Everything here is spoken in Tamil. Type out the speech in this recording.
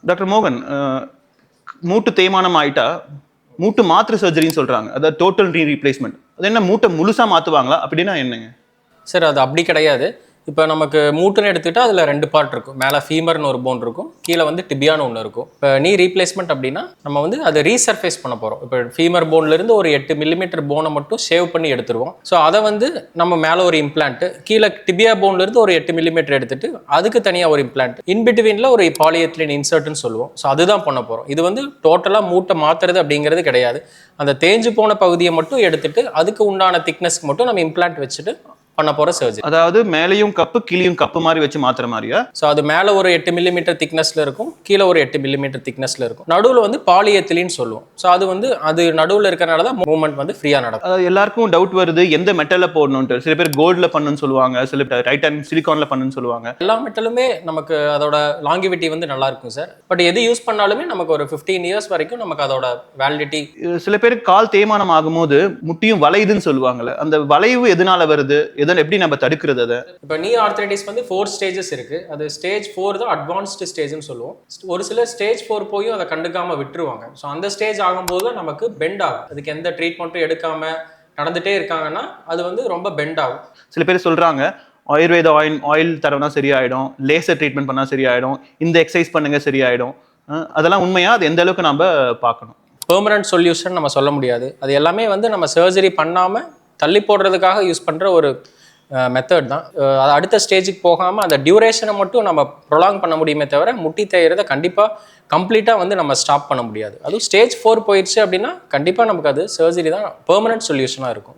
டாக்டர் மோகன், மூட்டு தேய்மானம் ஆயிட்டா மூட்டு மாற்று சர்ஜரின்னு சொல்றாங்க. அதாவது டோட்டல் ரீ ரீப்ளேஸ்மெண்ட். அது என்ன, மூட்டை முழுசா மாத்துவாங்களா? அப்படின்னா என்னங்க சார்? அது அப்படி கிடையாது. இப்போ நமக்கு மூட்டுன்னு எடுத்துக்கிட்டால் அதில் 2 பார்ட் இருக்கும். மேலே ஃபீமர்னு ஒரு போன் இருக்கும், கீழே வந்து டிபியான்னு ஒன்று இருக்கும். இப்போ நீ ரீப்ளேஸ்மெண்ட் அப்படின்னா நம்ம வந்து அதை ரீசர்ஃபேஸ் பண்ண போகிறோம். இப்போ ஃபீமர் போன்லேருந்து ஒரு 8 மில்லிமீட்டர் போனை மட்டும் ஷேவ் பண்ணி எடுத்துருவோம். ஸோ அதை வந்து நம்ம மேலே ஒரு இம்ப்ளான்ட்டு, கீழே டிபியா போன்லேருந்து ஒரு 8 மில்லிமீட்டர் எடுத்துட்டு அதுக்கு தனியாக ஒரு இம்ப்ளான்ட், இன்பிட்வீனில் ஒரு பாலிஎத்திலின் இன்சர்ட்னு சொல்லுவோம். ஸோ அதுதான் பண்ண போகிறோம். இது வந்து டோட்டலாக மூட்டை மாற்றுறது அப்படிங்கிறது கிடையாது. அந்த தேஞ்சு போன பகுதியை மட்டும் எடுத்துட்டு அதுக்கு உண்டான திக்னஸ்க்கு மட்டும் நம்ம இம்ப்ளான்ட் வச்சுட்டு பண்ண போற சர்ஜரி. அதாவது மேலையும் கப்பு கீழையும் கப்பு மாதிரி வச்சு மாத்திர மாதிரியா? ஸோ அது மேலே ஒரு 8 மில்லிமீட்டர் திக்னஸ்ல இருக்கும், கீழே ஒரு 8 மில்லிமீட்டர் திக்னஸ்ல இருக்கும். நடுவில் வந்து பாலிஎத்திலின்னு சொல்லுவோம். ஸோ அது வந்து அது நடுவில் இருக்கிறனால தான் மூவ்மெண்ட் வந்து ஃப்ரீயா நடக்கும். எல்லாருக்கும் டவுட் வருது, எந்த மெட்டல்ல போடணும்ட்டு. சில பேர் கோல்ட்ல பண்ணணும்னு சொல்லுவாங்க, சில பேர் டைட்டன் சிலிகான்ல பண்ணணும்னு சொல்லுவாங்க. எல்லா மெட்டலுமே நமக்கு அதோட லாங்கிவிட்டி வந்து நல்லா இருக்கும் சார். பட் எது யூஸ் பண்ணாலுமே நமக்கு ஒரு 15 இயர்ஸ் வரைக்கும் நமக்கு அதோட வேலிடிட்டி. சில பேருக்கு கால் தேய்மானம் ஆகும்போது முட்டியும் வளையுதுன்னு சொல்லுவாங்கல்ல, அந்த வளைவு எதனால வருது, இதன் எப்படி நம்ம தடுக்கிறது? அதை இப்போ நீ ஆர்த்ரைட்டிஸ் வந்து 4 ஸ்டேஜஸ் இருக்கு. அது ஸ்டேஜ் 4 தான் அட்வான்ஸ்டு ஸ்டேஜ்னு சொல்லுவோம். ஒரு சில ஸ்டேஜ் 4 போயும் அதை கண்டுக்காம விட்டுருவாங்க. ஸோ அந்த ஸ்டேஜ் ஆகும்போது நமக்கு பெண்ட் ஆகும். அதுக்கு எந்த ட்ரீட்மெண்ட்டும் எடுக்காம நடந்துட்டே இருக்காங்கன்னா அது வந்து ரொம்ப பெண்ட் ஆகும். சில பேர் சொல்றாங்க ஆயுர்வேத ஆயில் தரவுனா சரியாயிடும், லேசர் ட்ரீட்மெண்ட் பண்ணா சரியாயிடும், இந்த எக்ஸசைஸ் பண்ணுங்க சரியாயிடும். அதெல்லாம் உண்மையா? அது எந்த அளவுக்கு நம்ம பார்க்கணும்? பெர்மனன்ட் சொல்யூஷன் நம்ம சொல்ல முடியாது. அது எல்லாமே வந்து நம்ம சர்ஜரி பண்ணாம தள்ளி போடுறதுக்காக யூஸ் பண்ற ஒரு மெத்தட் தான். அடுத்த ஸ்டேஜுக்கு போகாமல் அந்த டியூரேஷனை மட்டும் நம்ம ப்ரொலாங் பண்ண முடியுமே தவிர முட்டி தேய்கிறத கண்டிப்பாக கம்ப்ளீட்டாக வந்து நம்ம ஸ்டாப் பண்ண முடியாது. அதுவும் ஸ்டேஜ் 4 போயிடுச்சு அப்படின்னா கண்டிப்பாக நமக்கு அது சர்ஜரி தான் பெர்மனன்ட் சொல்யூஷனாக இருக்கும்.